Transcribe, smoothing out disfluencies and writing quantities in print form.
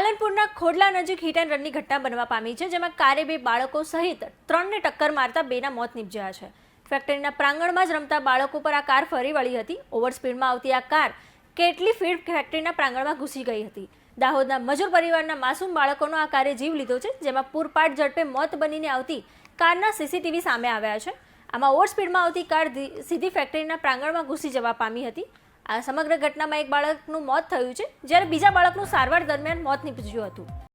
પાલનપુરના ખોડલા નજીક hit and રનની ઘટના બનવા પામી છે, જેમાં કારે બે બાળકો સહિત 3ને ટક્કર મારતા 2ના મોત નીપજ્યા છે. ફેક્ટરીના પ્રાંગણમાં જ રમતા બાળકો પર આ કાર ફરી વળી હતી. ઓવર સ્પીડમાં આવતી આ કાર કેટલી ફીટ ફેક્ટરીના પ્રાંગણમાં ઘૂસી ગઈ હતી. દાહોદના મજૂર પરિવારના માસૂમ બાળકોનો આ કારે જીવ લીધો છે, જેમાં પૂરપાટ ઝડપે મોત બનીને આવતી કારના સીસીટીવી સામે આવ્યા છે. આમાં ઓવર સ્પીડમાં આવતી કાર સીધી ફેક્ટરીના પ્રાંગણમાં ઘૂસી જવા પામી હતી. આ સમગ્ર ઘટનામાં એક બાળકનું મોત થયું છે, જ્યારે બીજા બાળકનું સારવાર દરમિયાન મોત નીપજ્યું હતું.